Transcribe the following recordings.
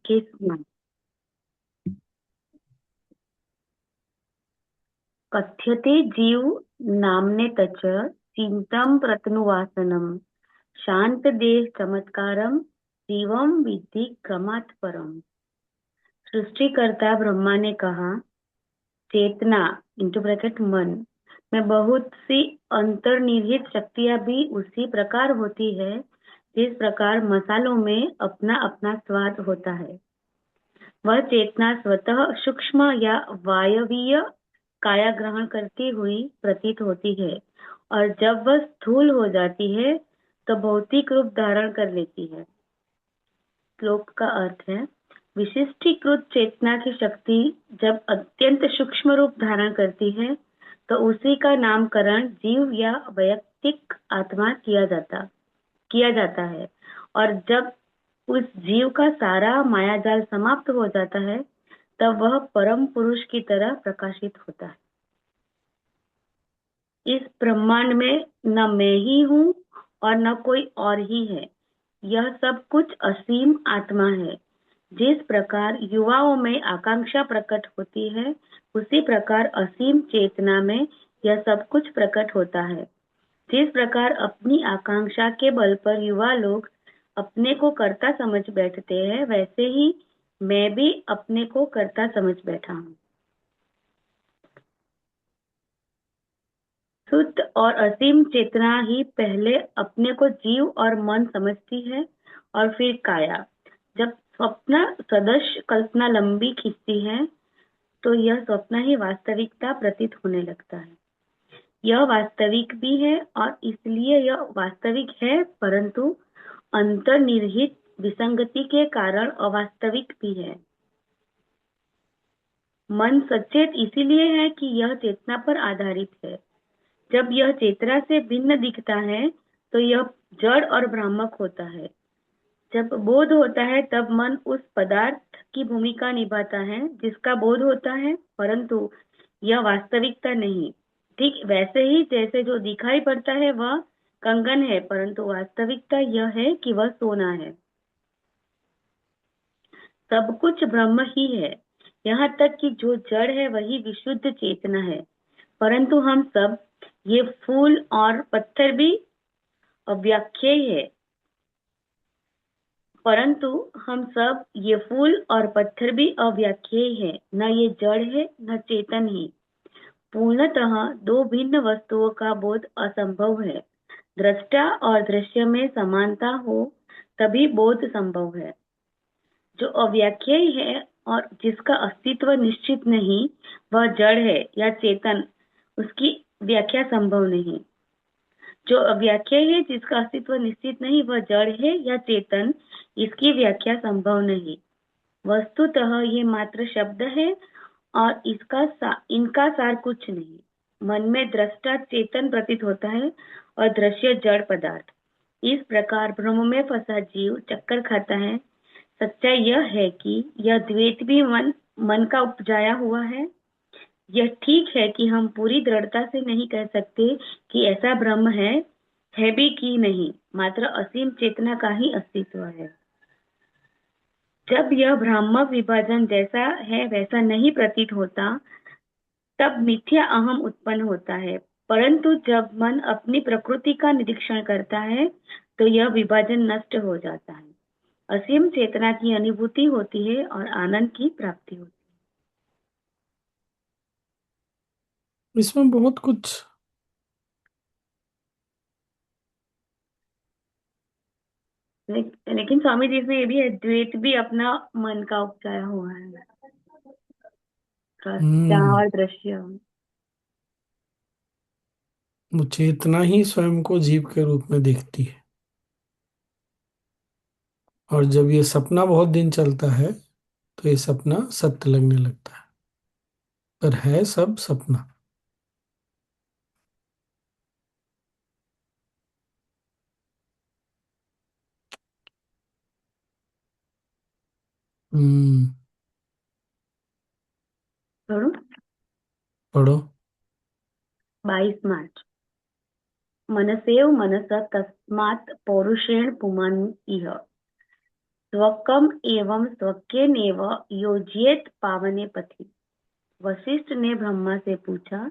21वां। कथ्यते जीव नामने तच चिंतम प्रतनुवासनम शांत देह चमत्कारम जीवम विद्धि क्रमात् परम। सृष्टिकर्ता ब्रह्मा ने कहा, चेतना इंटू ब्रैकेट मन में बहुत सी अंतर्निहित शक्तियां भी उसी प्रकार होती है जिस प्रकार मसालों में अपना अपना स्वाद होता है। वह चेतना स्वतः सूक्ष्म या वायवीय काया ग्रहण करती हुई प्रतीत होती है, और जब वह स्थूल हो जाती है तो भौतिक रूप धारण कर लेती है। श्लोक का अर्थ है, विशिष्टीकृत चेतना की शक्ति जब अत्यंत सूक्ष्म रूप धारण करती है तो उसी का नामकरण जीव या वैयक्तिक आत्मा किया जाता है, और जब उस जीव का सारा मायाजाल समाप्त हो जाता है तब वह परम पुरुष की तरह प्रकाशित होता है। इस ब्रह्मांड में न मैं ही हूँ और न कोई और ही है। यह सब कुछ असीम आत्मा है। जिस प्रकार युवाओं में आकांक्षा प्रकट होती है, उसी प्रकार असीम चेतना में यह सब कुछ प्रकट होता है। जिस प्रकार अपनी आकांक्षा के बल पर युवा लोग अपने को कर्ता समझ बैठते हैं, वैसे ही मैं भी अपने को कर्ता समझ बैठा हूँ। शुद्ध और असीम चेतना ही पहले अपने को जीव और मन समझती है, और फिर काया। जब स्वप्न सदृश कल्पना लंबी खींचती है तो यह स्वप्न ही वास्तविकता प्रतीत होने लगता है। यह वास्तविक भी है और इसलिए यह वास्तविक है, परंतु अंतर्निहित विसंगति के कारण अवास्तविक भी है। मन सचेत इसीलिए है कि यह चेतना पर आधारित है। जब यह चेतना से भिन्न दिखता है तो यह जड़ और भ्रामक होता है। जब बोध होता है तब मन उस पदार्थ की भूमिका निभाता है जिसका बोध होता है, परंतु यह वास्तविकता नहीं। ठीक वैसे ही जैसे जो दिखाई पड़ता है वह कंगन है, परंतु वास्तविकता यह है कि वह सोना है। सब कुछ ब्रह्म ही है, यहाँ तक कि जो जड़ है वही विशुद्ध चेतना है। परंतु हम सब, ये फूल और पत्थर भी अव्याख्येय है। परंतु हम सब, ये फूल और पत्थर भी अव्याख्येय है। न ये जड़ है न चेतन ही। पूर्णतः दो भिन्न वस्तुओं का बोध असंभव है। दृष्टा और दृश्य में समानता हो तभी बोध संभव है। जो अव्याख्येय है और जिसका अस्तित्व निश्चित नहीं, वह जड़ है या चेतन, उसकी व्याख्या संभव नहीं। जो अव्याख्येय है, जिसका अस्तित्व निश्चित नहीं, वह जड़ है या चेतन, इसकी व्याख्या संभव नहीं। वस्तुतः ये मात्र शब्द है और इनका सार कुछ नहीं। मन में दृष्टा चेतन प्रतीत होता है और दृश्य जड़ पदार्थ। इस प्रकार भ्रम में फंसा जीव चक्कर खाता है। सच्चाई यह है कि यह द्वैत भी मन का उपजाया हुआ है। यह ठीक है कि हम पूरी दृढ़ता से नहीं कह सकते कि ऐसा ब्रह्म है भी कि नहीं, मात्र असीम चेतना का ही अस्तित्व है। जब यह भ्रामक विभाजन जैसा है वैसा नहीं प्रतीत होता, तब मिथ्या अहम उत्पन्न होता है। परंतु जब मन अपनी प्रकृति का निरीक्षण करता है तो यह विभाजन नष्ट हो जाता है। असीम चेतना की अनुभूति होती है और आनंद की प्राप्ति होती इसमें बहुत कुछ। है। लेकिन स्वामी जी इसमें ये भी है, द्वैत भी अपना मन का उपजाया हुआ है। सत्या हम्म। और दृश्य। वो चेतना ही स्वयं को जीव के रूप में देखती है, और जब ये सपना बहुत दिन चलता है तो ये सपना सत्य लगने लगता है, पर है सब सपना। हम्म। पढ़ो। पढ़ो। 22 मार्च। मनसेव मनस तस्मात् पौरुषेण पुमान इह। स्वकम एवं स्वकेनेव योज्येत पावने पथि। वशिष्ठ ने ब्रह्मा से पूछा,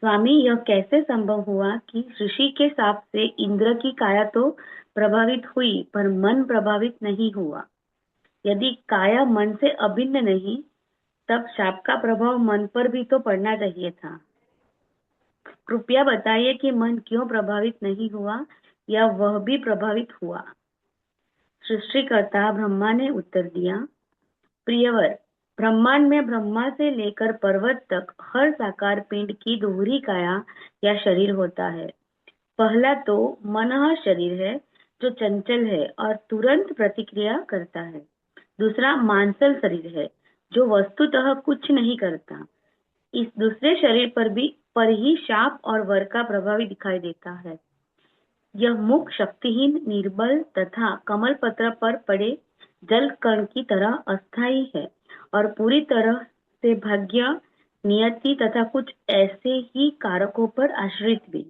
स्वामी, यह कैसे संभव हुआ कि ऋषि के शाप से इंद्र की काया तो प्रभावित हुई पर मन प्रभावित नहीं हुआ? यदि काया मन से अभिन्न नहीं, तब शाप का प्रभाव मन पर भी तो पड़ना चाहिए था। कृपया बताइए कि मन क्यों प्रभावित नहीं हुआ या वह भी प्रभावित हुआ? सृष्टिकर्ता ब्रह्मा ने उत्तर दिया, प्रियवर, ब्रह्मांड में ब्रह्मा से लेकर पर्वत तक हर साकार पिंड की दोहरी काया या शरीर होता है। पहला तो मनः शरीर है, जो चंचल है और तुरंत प्रतिक्रिया करता है। दूसरा मांसल शरीर है, जो वस्तुतः कुछ नहीं करता। इस दूसरे शरीर पर ही शाप और वर का प्रभाव दिखाई देता है। यह मुख शक्तिहीन, निर्बल तथा कमल पत्र पर पड़े जल कण की तरह अस्थायी है और पूरी तरह से भाग्य, नियति तथा कुछ ऐसे ही कारकों पर आश्रित भी।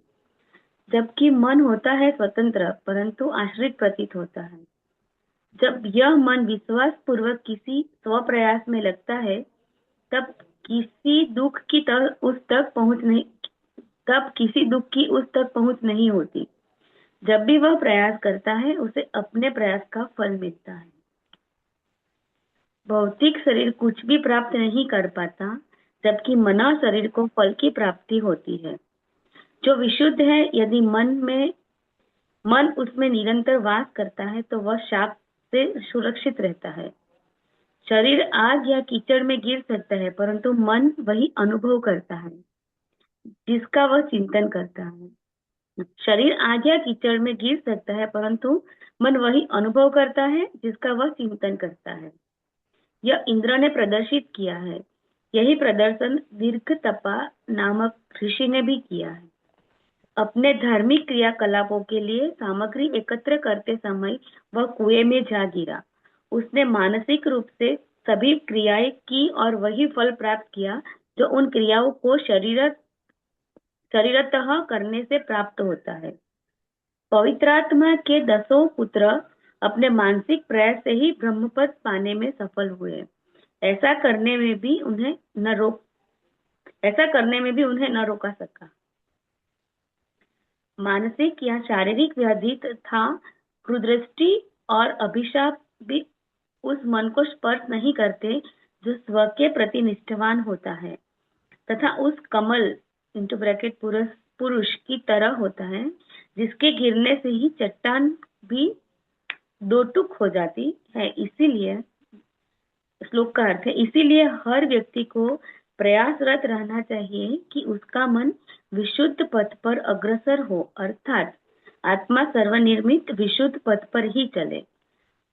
जबकि मन होता है स्वतंत्र, परंतु आश्रित प्रतीत होता है। जब यह मन विश्वास पूर्वक किसी स्वप्रयास में लगता है, तब किसी दुख की उस तक पहुंच नहीं होती। जब भी वह प्रयास करता है, उसे अपने प्रयास का फल मिलता है। भौतिक शरीर कुछ भी प्राप्त नहीं कर पाता, जबकि मना शरीर को फल की प्राप्ति होती है, जो विशुद्ध है। यदि मन उसमें निरंतर वास करता है, तो वह शाप से सुरक्षित रहता है। शरीर आग या कीचड़ में गिर सकता है, परंतु मन वही अनुभव करता है जिसका वह चिंतन करता है। शरीर आग या कीचड़ में गिर सकता है, परंतु मन वही अनुभव करता है जिसका वह चिंतन करता है। यह इंद्र ने प्रदर्शित किया है। यही प्रदर्शन दीर्घतपा नामक ऋषि ने भी किया है। अपने धार्मिक क्रियाकलापों के लिए सामग्री एकत्र करते समय वह कुएं में जा गिरा। उसने मानसिक रूप से सभी क्रियाएं की और वही फल प्राप्त किया जो उन क्रियाओं को शरीरतः करने से प्राप्त होता है। पवित्रात्मा के 10 पुत्र अपने मानसिक प्रयास से ही ब्रह्मपद पाने में सफल हुए। ऐसा करने में भी उन्हें न रोका सका। मानसिक या शारीरिक व्याधि तथा कुदृष्टि और अभिशाप भी उस मन को स्पर्श नहीं करते जो स्व के प्रति निष्ठावान होता है तथा उस कमल पुरुष की तरह होता है, जिसके गिरने से ही चट्टान भी दो टुक हो जाती है। इसीलिए श्लोक का अर्थ है, इसीलिए हर व्यक्ति को प्रयासरत रहना चाहिए कि उसका मन विशुद्ध पथ पर अग्रसर हो, अर्थात आत्मा सर्वनिर्मित विशुद्ध पथ पर ही चले।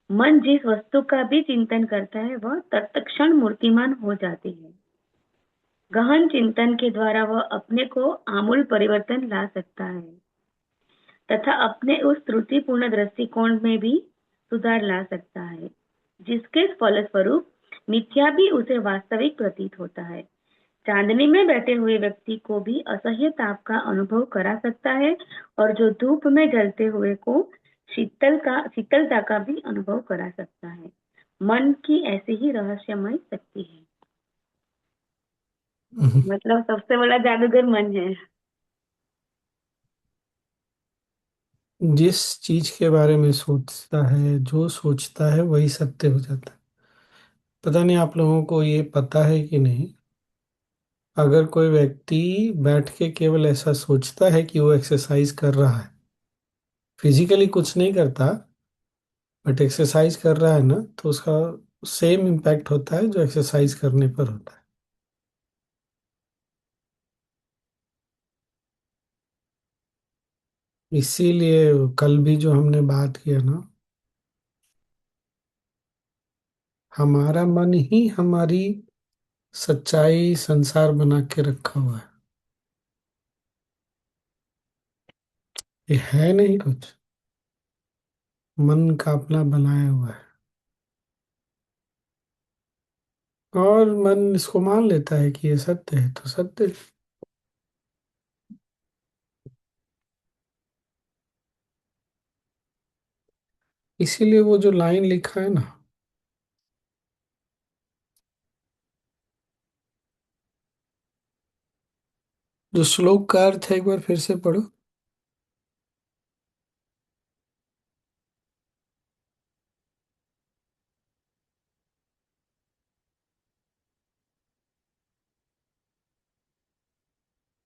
मन जिस वस्तु का भी चिंतन करता है, वह तत्क्षण मूर्तिमान हो जाती है। गहन चिंतन के द्वारा वह अपने को आमूल परिवर्तन ला सकता है तथा अपने उस त्रुटिपूर्ण दृष्टिकोण में भी सुधार ला सकता है, जिसके फलस्वरूप मिथ्या भी उसे वास्तविक प्रतीत होता है। चांदनी में बैठे हुए व्यक्ति को भी असह्य ताप का अनुभव करा सकता है और जो धूप में जलते हुए को शीतलता का भी अनुभव करा सकता है। मन की ऐसी ही रहस्यमय शक्ति है। मतलब सबसे बड़ा जादूगर मन है। जिस चीज के बारे में सोचता है, जो सोचता है वही सत्य हो जाता है। पता नहीं आप लोगों को ये पता है कि नहीं। अगर कोई व्यक्ति बैठ के केवल ऐसा सोचता है कि वो एक्सरसाइज कर रहा है, फिजिकली कुछ नहीं करता, बट एक्सरसाइज कर रहा है ना, तो उसका सेम इम्पैक्ट होता है जो एक्सरसाइज करने पर होता है। इसीलिए कल भी जो हमने बात किया ना, हमारा मन ही हमारी सच्चाई संसार बना के रखा हुआ है। ये है नहीं कुछ, मन का अपना बनाया हुआ है। और मन इसको मान लेता है कि ये सत्य है तो सत्य है। इसीलिए वो जो लाइन लिखा है ना, जो श्लोक का अर्थ है, एक बार फिर से पढ़ो।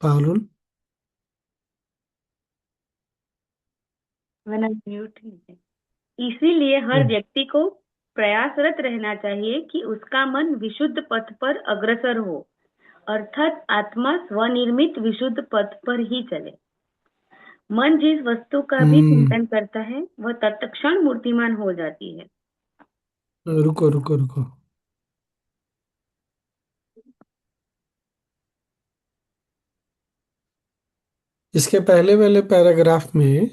पारुल। वरना म्यूट ही है। इसीलिए हर हम्म। व्यक्ति को प्रयासरत रहना चाहिए कि उसका मन विशुद्ध पथ पर अग्रसर हो, अर्थात आत्मा स्वनिर्मित विशुद्ध पथ पर ही चले। मन जिस वस्तु का भी हम्म, चिंतन करता है वह तत्क्षण मूर्तिमान हो जाती है। रुको रुको रुको। इसके पहले वाले पैराग्राफ में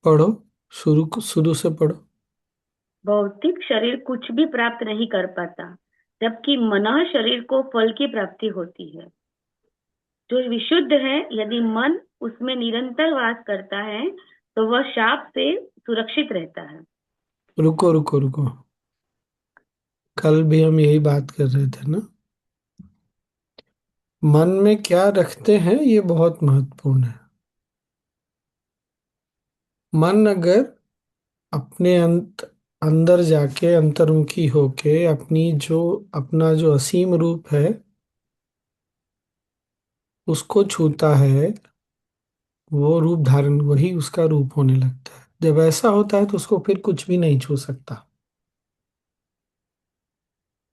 पढ़ो, शुरू शुरू से पढ़ो। भौतिक शरीर कुछ भी प्राप्त नहीं कर पाता, जबकि मनः शरीर को फल की प्राप्ति होती है। जो विशुद्ध है, यदि मन उसमें निरंतर वास करता है तो वह शाप से सुरक्षित रहता है। रुको रुको रुको। कल भी हम यही बात कर रहे थे ना। मन में क्या रखते हैं ये बहुत महत्वपूर्ण है। मन अगर अपने अंदर जाके अंतर्मुखी होके अपना जो असीम रूप है उसको छूता है, वो रूप धारण, वही उसका रूप होने लगता है। जब ऐसा होता है तो उसको फिर कुछ भी नहीं छू सकता।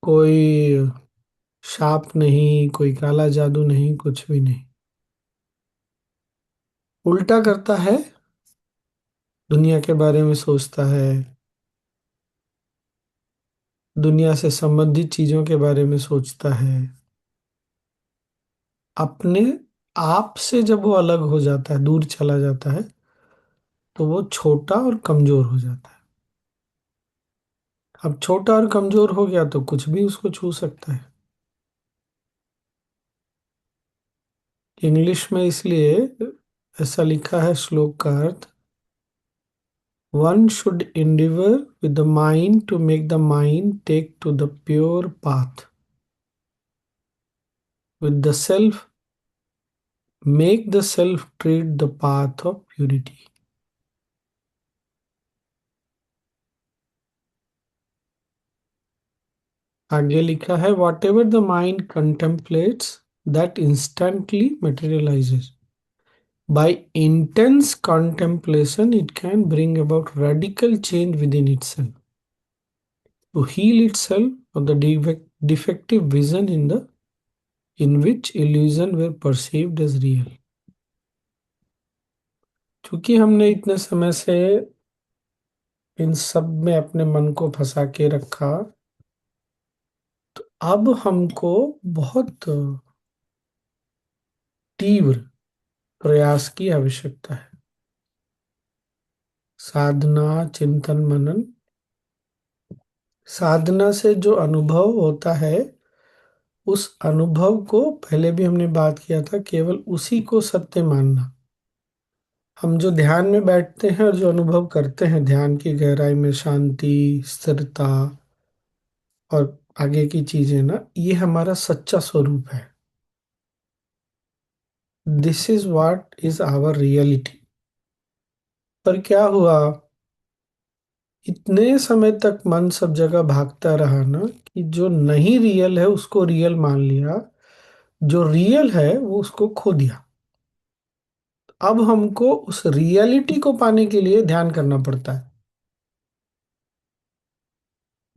कोई शाप नहीं, कोई काला जादू नहीं, कुछ भी नहीं। उल्टा करता है, दुनिया के बारे में सोचता है, दुनिया से संबंधित चीजों के बारे में सोचता है। अपने आप से जब वो अलग हो जाता है, दूर चला जाता है, तो वो छोटा और कमजोर हो जाता है। अब छोटा और कमजोर हो गया तो कुछ भी उसको छू सकता है। इंग्लिश में इसलिए ऐसा लिखा है श्लोक का अर्थ, one should endeavor with the mind to make the mind take to the pure path, with the self make the self tread the path of purity। आगे लिखा है, whatever the mind contemplates that instantly materializes। By intense contemplation, it can bring about radical change within itself to heal itself of the defective vision in which illusion were perceived as real। क्योंकि हमने इतने समय से इन सब में अपने मन को फंसा के रखा, अब हमको बहुत तीव्र प्रयास की आवश्यकता है। साधना, चिंतन, मनन। साधना से जो अनुभव होता है, उस अनुभव को पहले भी हमने बात किया था, केवल उसी को सत्य मानना। हम जो ध्यान में बैठते हैं और जो अनुभव करते हैं, ध्यान की गहराई में शांति, स्थिरता और आगे की चीजें ना, ये हमारा सच्चा स्वरूप है। This is what is our reality. पर क्या हुआ, इतने समय तक मन सब जगह भागता रहा ना, कि जो नहीं रियल है उसको रियल मान लिया, जो रियल है वो उसको खो दिया। अब हमको उस रियलिटी को पाने के लिए ध्यान करना पड़ता है।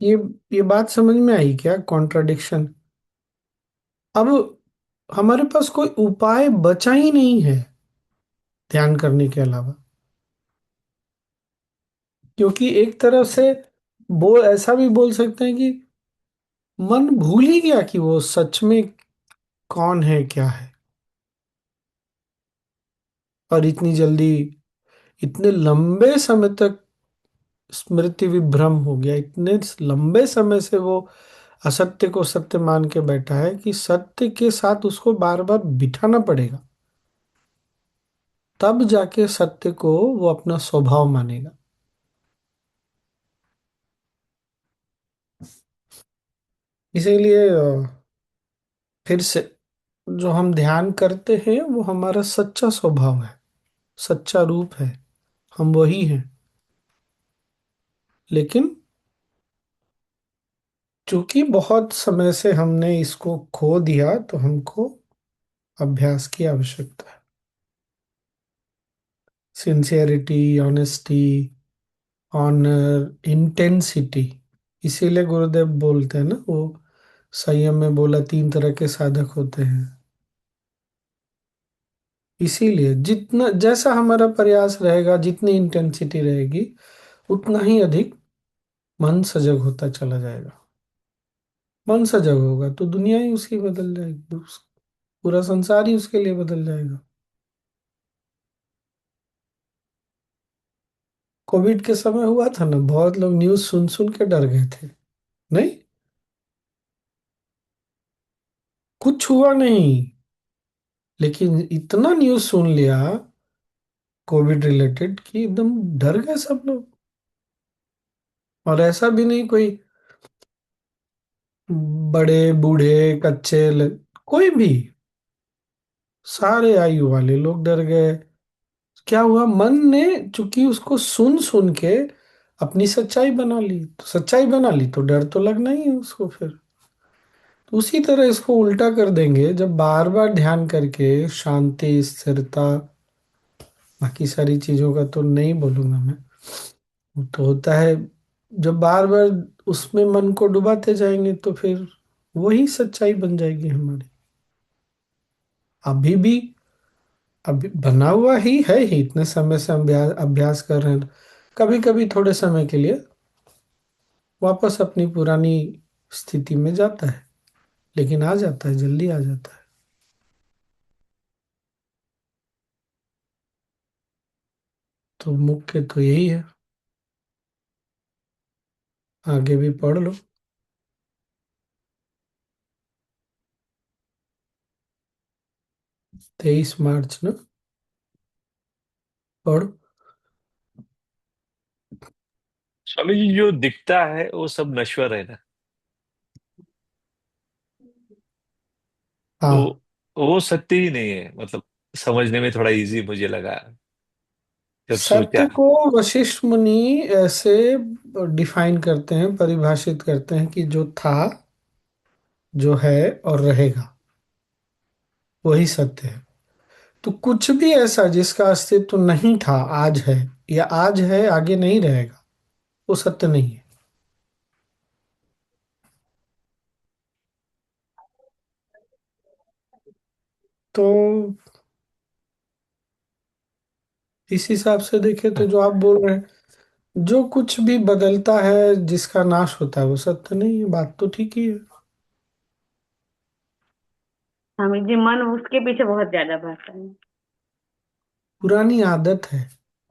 ये ये बात समझ में आई क्या, कॉन्ट्राडिक्शन? अब हमारे पास कोई उपाय बचा ही नहीं है ध्यान करने के अलावा। क्योंकि एक तरफ से ऐसा भी बोल सकते हैं कि मन भूल ही गया कि वो सच में कौन है, क्या है। और इतनी जल्दी, इतने लंबे समय तक स्मृति विभ्रम हो गया, इतने लंबे समय से वो असत्य को सत्य मान के बैठा है कि सत्य के साथ उसको बार बार बिठाना पड़ेगा, तब जाके सत्य को वो अपना स्वभाव मानेगा। इसीलिए फिर से जो हम ध्यान करते हैं वो हमारा सच्चा स्वभाव है, सच्चा रूप है, हम वही हैं। लेकिन चूंकि बहुत समय से हमने इसको खो दिया तो हमको अभ्यास की आवश्यकता है। Sincerity, honesty, honour, intensity. इसीलिए गुरुदेव बोलते हैं ना, वो संयम में बोला 3 तरह के साधक होते हैं। इसीलिए जितना जैसा हमारा प्रयास रहेगा, जितनी इंटेंसिटी रहेगी, उतना ही अधिक मन सजग होता चला जाएगा। मन सजग होगा तो दुनिया ही उसकी बदल जाएगी, पूरा संसार ही उसके लिए बदल जाएगा। कोविड के समय हुआ था ना, बहुत लोग न्यूज़ सुन सुन के डर गए थे। नहीं, कुछ हुआ नहीं, लेकिन इतना न्यूज़ सुन लिया कोविड रिलेटेड कि एकदम डर गए सब लोग। और ऐसा भी नहीं कोई बड़े बूढ़े कोई भी, सारे आयु वाले लोग डर गए। क्या हुआ, मन ने चूंकि उसको सुन सुन के अपनी सच्चाई बना ली, तो सच्चाई बना ली तो डर तो लगना ही है उसको फिर। तो उसी तरह इसको उल्टा कर देंगे, जब बार बार ध्यान करके शांति, स्थिरता, बाकी सारी चीजों का तो नहीं बोलूंगा मैं, वो तो होता है। जब बार बार उसमें मन को डुबाते जाएंगे तो फिर वही सच्चाई बन जाएगी हमारी। अभी भी अभी बना हुआ ही है ही, इतने समय से हम अभ्यास अभ्यास कर रहे हैं। कभी कभी थोड़े समय के लिए वापस अपनी पुरानी स्थिति में जाता है, लेकिन आ जाता है, जल्दी आ जाता है। तो मुख्य तो यही है। आगे भी पढ़ लो। 23 मार्च ना, पढ़ो। स्वामी जी, जो दिखता है वो सब नश्वर है ना। हाँ, तो वो सत्य ही नहीं है, मतलब समझने में थोड़ा इजी मुझे लगा जब सोचा। सत्य को वशिष्ठ मुनि ऐसे डिफाइन करते हैं, परिभाषित करते हैं कि जो था, जो है और रहेगा, वही सत्य है। तो कुछ भी ऐसा जिसका अस्तित्व नहीं था, आज है, या आज है आगे नहीं रहेगा, वो सत्य नहीं है। तो इस हिसाब से देखें तो जो आप बोल रहे हैं, जो कुछ भी बदलता है, जिसका नाश होता है, वो सत्य नहीं है, बात तो ठीक ही है। स्वामी जी, मन उसके पीछे बहुत ज्यादा भागता है। पुरानी आदत है।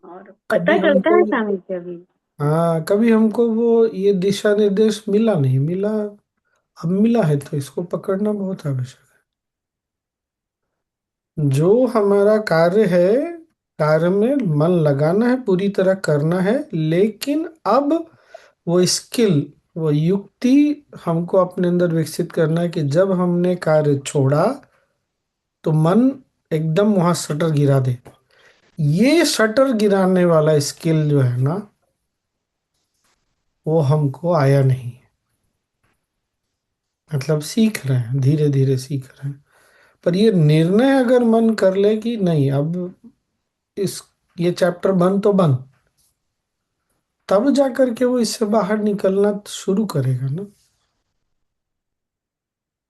और पता कभी चलता हमको, है स्वामी जी अभी। हाँ, कभी हमको वो ये दिशा निर्देश मिला नहीं, मिला, अब मिला है तो इसको पकड़ना बहुत आवश्यक है। जो हमारा कार्य है, कार्य में मन लगाना है, पूरी तरह करना है, लेकिन अब वो स्किल, वो युक्ति हमको अपने अंदर विकसित करना है कि जब हमने कार्य छोड़ा तो मन एकदम वहां शटर गिरा दे। ये शटर गिराने वाला स्किल जो है ना, वो हमको आया नहीं है। मतलब सीख रहे हैं, धीरे धीरे सीख रहे हैं। पर ये निर्णय अगर मन कर ले कि नहीं, अब इस ये चैप्टर बंद तो बंद, तब जा करके वो इससे बाहर निकलना शुरू करेगा ना।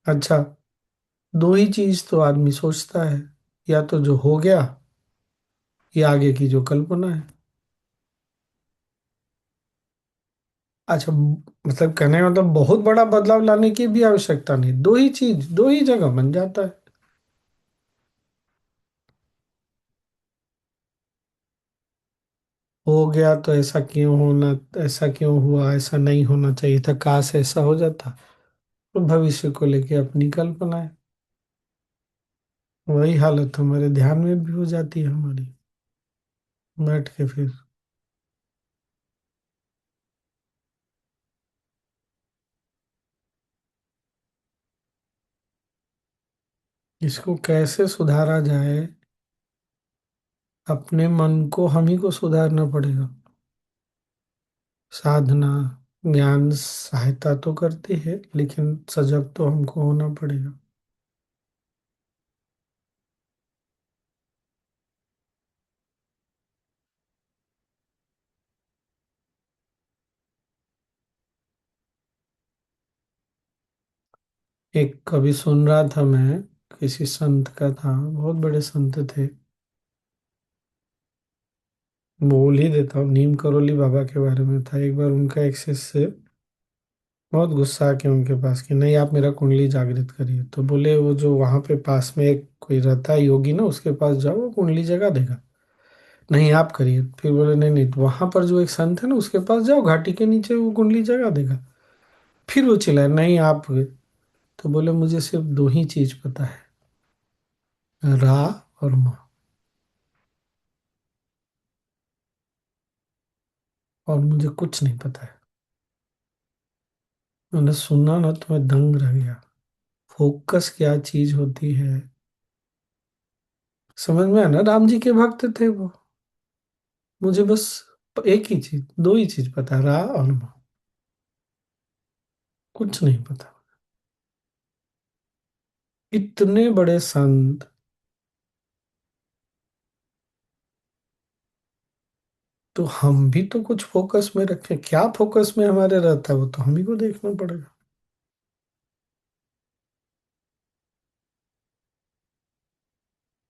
अच्छा, दो ही चीज तो आदमी सोचता है, या तो जो हो गया, या आगे की जो कल्पना है। अच्छा, मतलब कहने का मतलब बहुत बड़ा बदलाव लाने की भी आवश्यकता नहीं, दो ही चीज, दो ही जगह बन जाता है। हो गया तो ऐसा क्यों होना, ऐसा क्यों हुआ, ऐसा नहीं होना चाहिए था, काश ऐसा हो जाता। तो भविष्य को लेके अपनी कल्पना है। वही हालत हमारे ध्यान में भी हो जाती है हमारी, बैठ के फिर। इसको कैसे सुधारा जाए? अपने मन को हम ही को सुधारना पड़ेगा। साधना, ज्ञान सहायता तो करती है, लेकिन सजग तो हमको होना पड़ेगा। एक कभी सुन रहा था मैं, किसी संत का था, बहुत बड़े संत थे। बोल ही देता हूँ, नीम करोली बाबा के बारे में था। एक बार उनका एक शिष्य बहुत गुस्सा आके उनके पास कि नहीं, आप मेरा कुंडली जागृत करिए। तो बोले, वो जो वहां पे पास में एक कोई रहता है योगी ना, उसके पास जाओ, वो कुंडली जगा देगा। नहीं, आप करिए। फिर बोले, नहीं नहीं, तो वहां पर जो एक संत है ना, उसके पास जाओ, घाटी के नीचे, वो कुंडली जगा देगा। फिर वो चिल्लाए, नहीं आप। तो बोले, मुझे सिर्फ दो ही चीज पता है, रा और मा, और मुझे कुछ नहीं पता है। मैंने सुना ना तो मैं दंग रह गया। फोकस क्या चीज होती है, समझ में आया ना? राम जी के भक्त थे वो। मुझे बस एक ही चीज, दो ही चीज पता है, रा और मा, कुछ नहीं पता। इतने बड़े संत, तो हम भी तो कुछ फोकस में रखें। क्या फोकस में हमारे रहता है, वो तो हम ही को देखना पड़ेगा।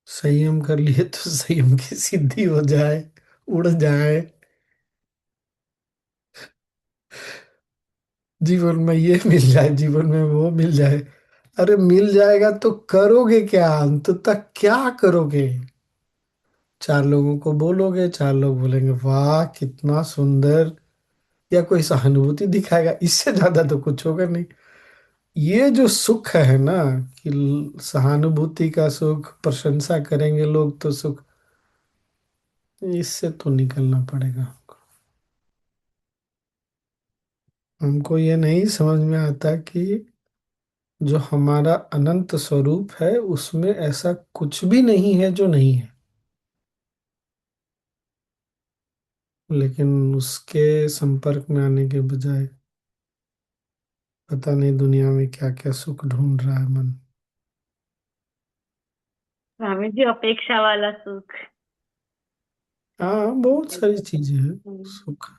संयम कर लिए तो संयम की सिद्धि हो जाए, उड़ जाए। जीवन में ये मिल जाए, जीवन में वो मिल जाए। अरे मिल जाएगा तो करोगे क्या, अंत तक क्या करोगे? चार लोगों को बोलोगे, चार लोग बोलेंगे वाह कितना सुंदर, या कोई सहानुभूति दिखाएगा, इससे ज्यादा तो कुछ होगा नहीं। ये जो सुख है ना, कि सहानुभूति का सुख, प्रशंसा करेंगे लोग तो सुख, इससे तो निकलना पड़ेगा हमको। हमको ये नहीं समझ में आता कि जो हमारा अनंत स्वरूप है, उसमें ऐसा कुछ भी नहीं है जो नहीं है। लेकिन उसके संपर्क में आने के बजाय पता नहीं दुनिया में क्या क्या सुख ढूंढ रहा है मन। स्वामी जी, अपेक्षा वाला सुख। हाँ, बहुत सारी चीजें हैं। हम्म। सुख,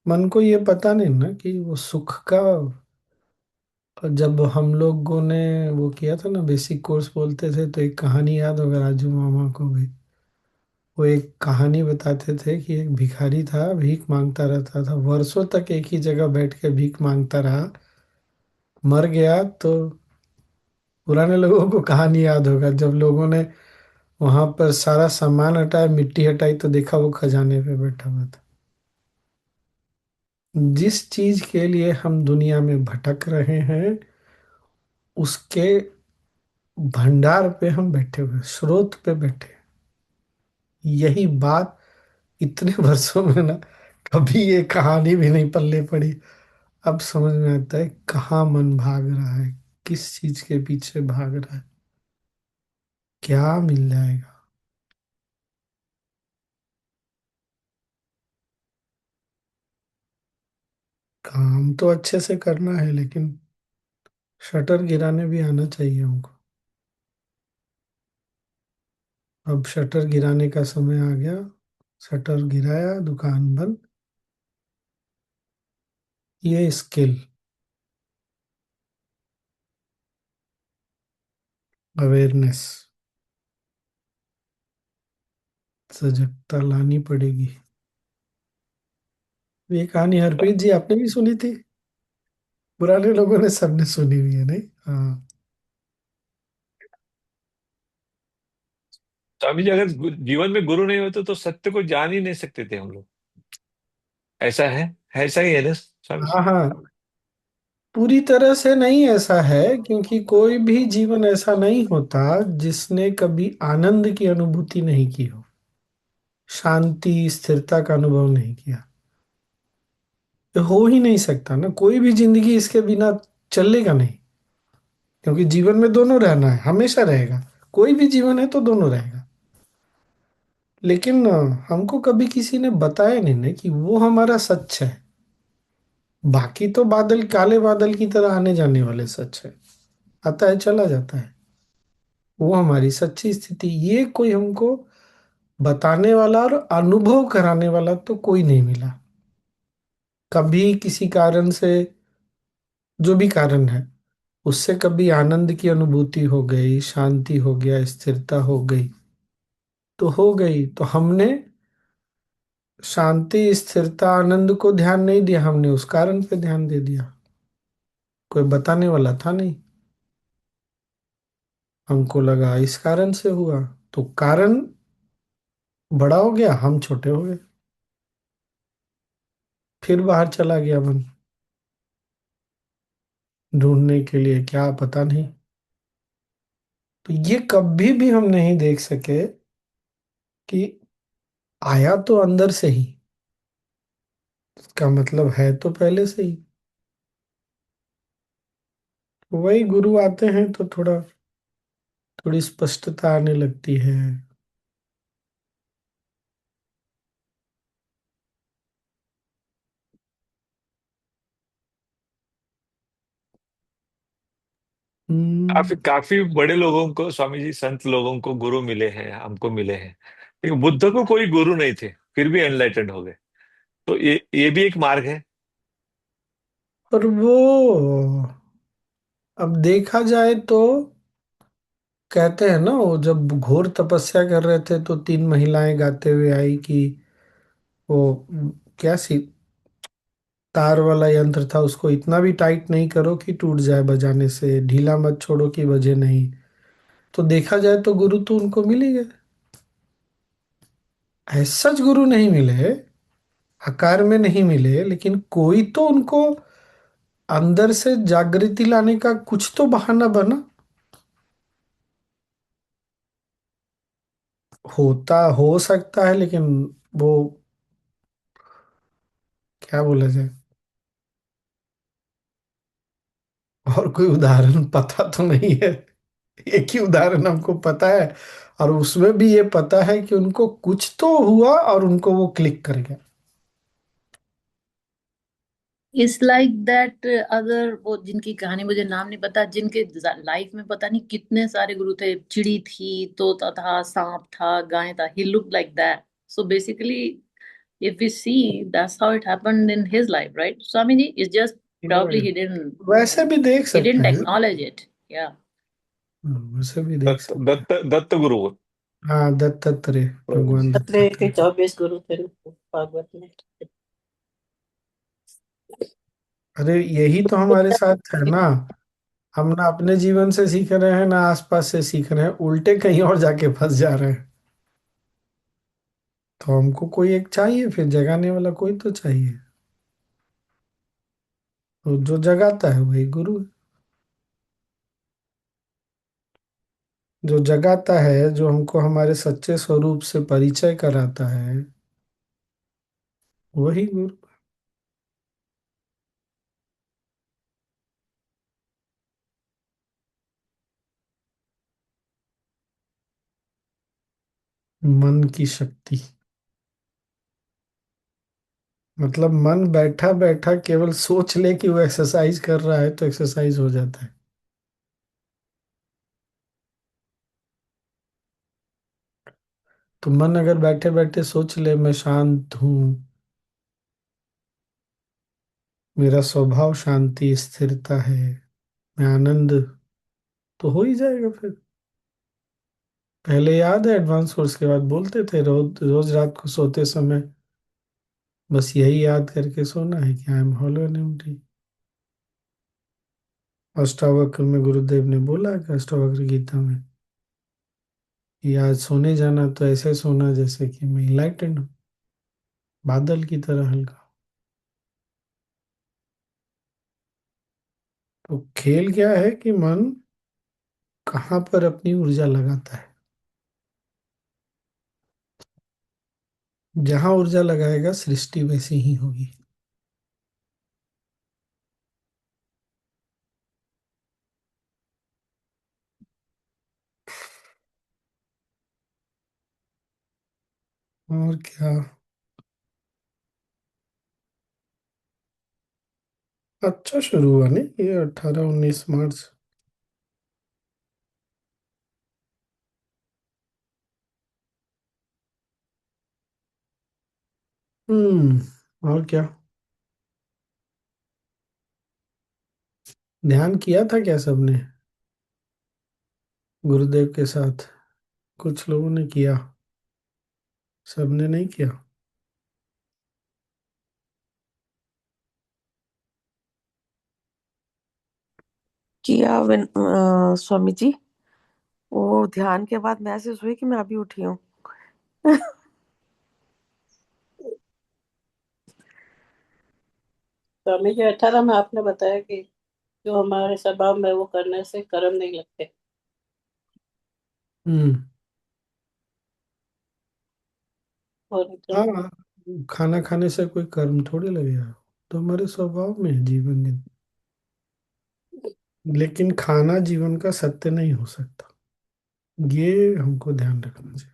मन को ये पता नहीं ना कि वो सुख का। जब हम लोगों ने वो किया था ना, बेसिक कोर्स बोलते थे, तो एक कहानी याद होगा राजू मामा को भी। वो एक कहानी बताते थे कि एक भिखारी था, भीख मांगता रहता था, वर्षों तक एक ही जगह बैठ के भीख मांगता रहा, मर गया। तो पुराने लोगों को कहानी याद होगा, जब लोगों ने वहां पर सारा सामान हटाया, मिट्टी हटाई, तो देखा वो खजाने पे बैठा हुआ था। जिस चीज के लिए हम दुनिया में भटक रहे हैं, उसके भंडार पे हम बैठे हुए, स्रोत पे बैठे हैं। यही बात इतने वर्षों में ना, कभी ये कहानी भी नहीं पल्ले पड़ी। अब समझ में आता है कहाँ मन भाग रहा है, किस चीज के पीछे भाग रहा है, क्या मिल जाएगा। काम तो अच्छे से करना है, लेकिन शटर गिराने भी आना चाहिए हमको। अब शटर गिराने का समय आ गया। शटर गिराया, दुकान बंद। ये स्किल, अवेयरनेस, सजगता लानी पड़ेगी। ये कहानी हरप्रीत जी आपने भी सुनी थी? पुराने लोगों ने सबने सुनी हुई है, नहीं? हाँ। स्वामी जी, अगर जीवन में गुरु नहीं होते तो सत्य को जान ही नहीं सकते थे हम लोग। ऐसा है, ऐसा ही है ना स्वामी जी? हाँ हाँ, पूरी तरह से नहीं ऐसा है, क्योंकि कोई भी जीवन ऐसा नहीं होता जिसने कभी आनंद की अनुभूति नहीं की हो, शांति स्थिरता का अनुभव नहीं किया। ये हो ही नहीं सकता ना, कोई भी जिंदगी इसके बिना चलेगा नहीं। क्योंकि जीवन में दोनों रहना है, हमेशा रहेगा। कोई भी जीवन है तो दोनों रहेगा। लेकिन हमको कभी किसी ने बताया नहीं ना कि वो हमारा सच है। बाकी तो बादल, काले बादल की तरह आने जाने वाले सच है, आता है चला जाता है। वो हमारी सच्ची स्थिति, ये कोई हमको बताने वाला और अनुभव कराने वाला तो कोई नहीं मिला। कभी किसी कारण से, जो भी कारण है, उससे कभी आनंद की अनुभूति हो गई, शांति हो गया, स्थिरता हो गई तो हो गई। तो हमने शांति, स्थिरता, आनंद को ध्यान नहीं दिया, हमने उस कारण पे ध्यान दे दिया। कोई बताने वाला था नहीं, हमको लगा इस कारण से हुआ, तो कारण बड़ा हो गया, हम छोटे हो गए। फिर बाहर चला गया मन, ढूंढने के लिए, क्या पता नहीं। तो ये कभी भी हम नहीं देख सके कि आया तो अंदर से ही, इसका मतलब है तो पहले से ही। वही गुरु आते हैं तो थोड़ी स्पष्टता आने लगती है। काफी हम्म। काफी बड़े लोगों को स्वामी जी, संत लोगों को गुरु मिले हैं, हमको मिले हैं। लेकिन बुद्ध को कोई गुरु नहीं थे, फिर भी एनलाइटेंड हो गए। तो ये भी एक मार्ग है। और वो, अब देखा जाए तो, कहते हैं ना, वो जब घोर तपस्या कर रहे थे तो तीन महिलाएं गाते हुए आई कि वो क्या सी तार वाला यंत्र था, उसको इतना भी टाइट नहीं करो कि टूट जाए, बजाने से ढीला मत छोड़ो कि बजे नहीं। तो देखा जाए तो गुरु तो उनको मिल ही गए। ऐसा सच गुरु नहीं मिले, आकार में नहीं मिले, लेकिन कोई तो उनको अंदर से जागृति लाने का कुछ तो बहाना बना। होता हो सकता है, लेकिन वो, क्या बोला जाए, और कोई उदाहरण पता तो नहीं है। एक ही उदाहरण हमको पता है, और उसमें भी ये पता है कि उनको कुछ तो हुआ और उनको वो क्लिक कर गया। इट्स लाइक दैट अगर वो जिनकी कहानी मुझे नाम नहीं पता, जिनके लाइफ में पता नहीं कितने सारे गुरु थे, चिड़ी थी, तोता था, सांप था, गाय था, he look like that. So basically if we see, that's how it happened in his life, right? Swamiji is just probably वैसे भी देख he सकते didn't हैं। acknowledge it. Yeah. वैसे भी देख दत्त सकते हैं। दत्त दत्त गुरु। हाँ, दत्तात्रेय, भगवान खतरे के दत्तात्रेय। 24 गुरु थे भागवत में। अरे यही तो हमारे साथ है ना। हम ना अपने जीवन से सीख रहे हैं, ना आसपास से सीख रहे हैं, उल्टे कहीं और जाके फंस जा रहे हैं। तो हमको कोई एक चाहिए, फिर जगाने वाला कोई तो चाहिए। तो जो जगाता है वही गुरु है। जो जगाता है, जो हमको हमारे सच्चे स्वरूप से परिचय कराता है, वही गुरु। मन की शक्ति, मतलब मन बैठा बैठा केवल सोच ले कि वो एक्सरसाइज कर रहा है तो एक्सरसाइज हो जाता है। तो मन अगर बैठे बैठे सोच ले मैं शांत हूँ, मेरा स्वभाव शांति स्थिरता है, मैं आनंद, तो हो ही जाएगा फिर। पहले याद है एडवांस कोर्स के बाद बोलते थे, रोज रोज रात को सोते समय बस यही याद करके सोना है कि I am hollow and empty. Ashtavakra में गुरुदेव ने बोला कि अष्टावक्र गीता में, कि आज सोने जाना तो ऐसे सोना जैसे कि मैं इनलाइटेंड हूँ, बादल की तरह हल्का। तो खेल क्या है कि मन कहाँ पर अपनी ऊर्जा लगाता है। जहां ऊर्जा लगाएगा सृष्टि वैसी ही होगी। और क्या। अच्छा शुरू हुआ नहीं ये 18-19 मार्च। और क्या। ध्यान किया था क्या सबने गुरुदेव के साथ? कुछ लोगों ने किया, सबने नहीं किया। किया स्वामी जी। वो ध्यान के बाद मैसेज हुई कि मैं अभी उठी हूँ। स्वामी जी 18 में आपने बताया कि जो हमारे स्वभाव में वो करने से कर्म नहीं लगते। हम्म। और तो हाँ, खाना खाने से कोई कर्म थोड़ी लगेगा, तो हमारे स्वभाव में है जीवन दिन। लेकिन खाना जीवन का सत्य नहीं हो सकता, ये हमको ध्यान रखना चाहिए।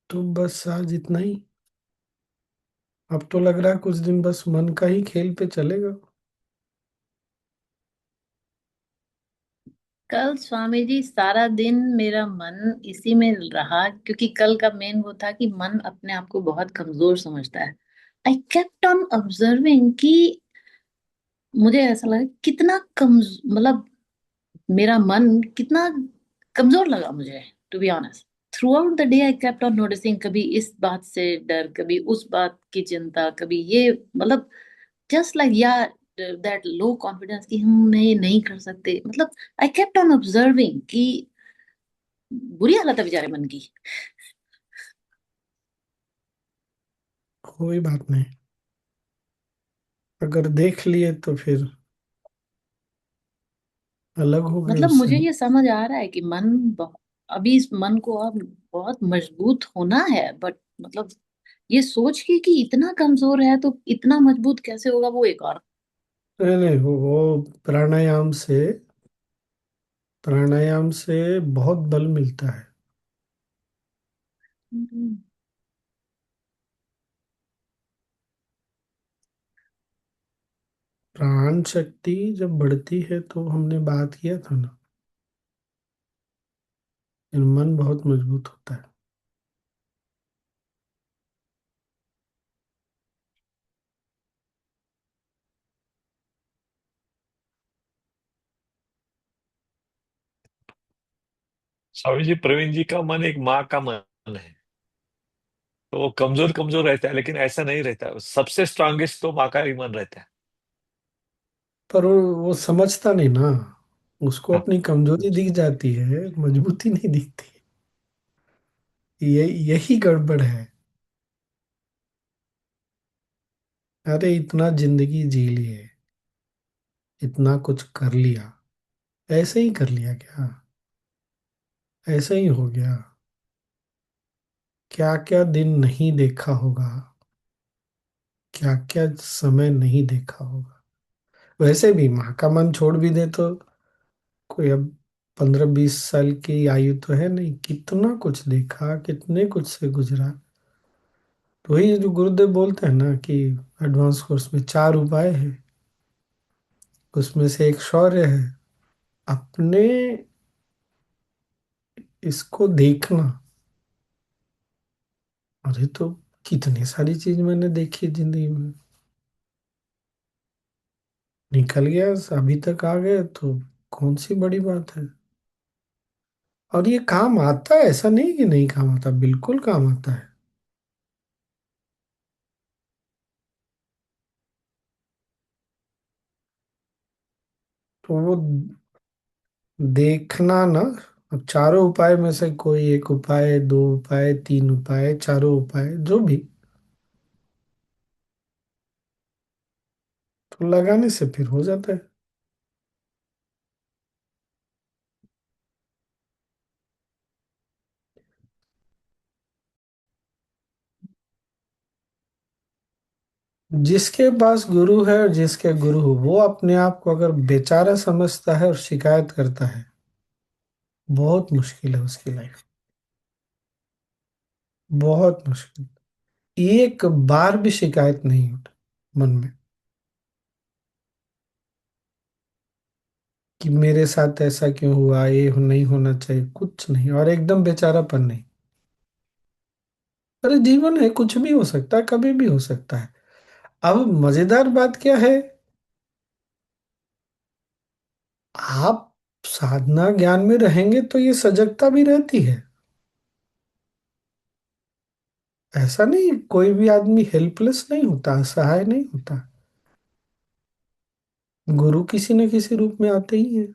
तो बस आज इतना ही। अब तो लग रहा है कुछ दिन बस मन का ही खेल पे चलेगा। कल स्वामी जी सारा दिन मेरा मन इसी में रहा, क्योंकि कल का मेन वो था कि मन अपने आप को बहुत कमजोर समझता है। आई केप्ट ऑन ऑब्जर्विंग कि मुझे ऐसा लगा कितना कम, मतलब मेरा मन कितना कमजोर लगा मुझे, to be honest. Throughout the day I kept on noticing, कभी इस बात से डर, कभी उस बात की चिंता, कभी ये, मतलब जस्ट लाइक या दैट लो कॉन्फिडेंस कि हम ये नहीं कर सकते, मतलब आई केप्ट ऑन ऑब्जर्विंग कि बुरी हालत है बेचारे मन की। कोई बात नहीं, अगर देख लिए तो फिर अलग हो गए मतलब उससे। मुझे ये समझ आ रहा है कि अभी इस मन को अब बहुत मजबूत होना है, बट मतलब ये सोच के कि इतना कमजोर है तो इतना मजबूत कैसे होगा, वो एक और। नहीं नहीं, वो प्राणायाम से बहुत बल मिलता है। हम्म। प्राण शक्ति जब बढ़ती है तो हमने बात किया था ना, फिर मन बहुत मजबूत होता है। स्वामी जी, प्रवीण जी का मन एक माँ का मन है। तो वो कमजोर कमजोर रहता है, लेकिन ऐसा नहीं रहता, सबसे स्ट्रांगेस्ट तो माँ का ही मन रहता है। पर वो समझता नहीं ना, उसको हाँ। अपनी कमजोरी दिख जाती है, मजबूती नहीं दिखती। ये यही गड़बड़ है। अरे इतना जिंदगी जी ली है, इतना कुछ कर लिया, ऐसे ही कर लिया क्या? ऐसे ही हो गया? क्या क्या दिन नहीं देखा होगा, क्या क्या समय नहीं देखा होगा। वैसे भी माँ का मन छोड़ भी दे तो कोई अब 15-20 साल की आयु तो है नहीं, कितना कुछ देखा, कितने कुछ से गुजरा। तो वही जो गुरुदेव बोलते हैं ना कि एडवांस कोर्स में 4 उपाय है, उसमें से एक शौर्य है, अपने इसको देखना। अरे तो कितनी सारी चीज मैंने देखी है जिंदगी में, निकल गया, अभी तक आ गए तो कौन सी बड़ी बात है। और ये काम आता है, ऐसा नहीं कि नहीं काम आता, बिल्कुल काम आता है। तो वो देखना ना, अब चारों उपाय में से कोई एक उपाय, 2 उपाय, 3 उपाय, चारों उपाय जो भी, लगाने से फिर हो जाता है। जिसके पास गुरु है और जिसके गुरु हो, वो अपने आप को अगर बेचारा समझता है और शिकायत करता है, बहुत मुश्किल है उसकी लाइफ, बहुत मुश्किल। एक बार भी शिकायत नहीं उठ मन में कि मेरे साथ ऐसा क्यों हुआ, ये नहीं होना चाहिए, कुछ नहीं, और एकदम बेचारापन नहीं। अरे जीवन है, कुछ भी हो सकता है, कभी भी हो सकता है। अब मजेदार बात क्या है, आप साधना ज्ञान में रहेंगे तो ये सजगता भी रहती है। ऐसा नहीं कोई भी आदमी हेल्पलेस नहीं होता, असहाय नहीं होता। गुरु किसी न किसी रूप में आते ही हैं।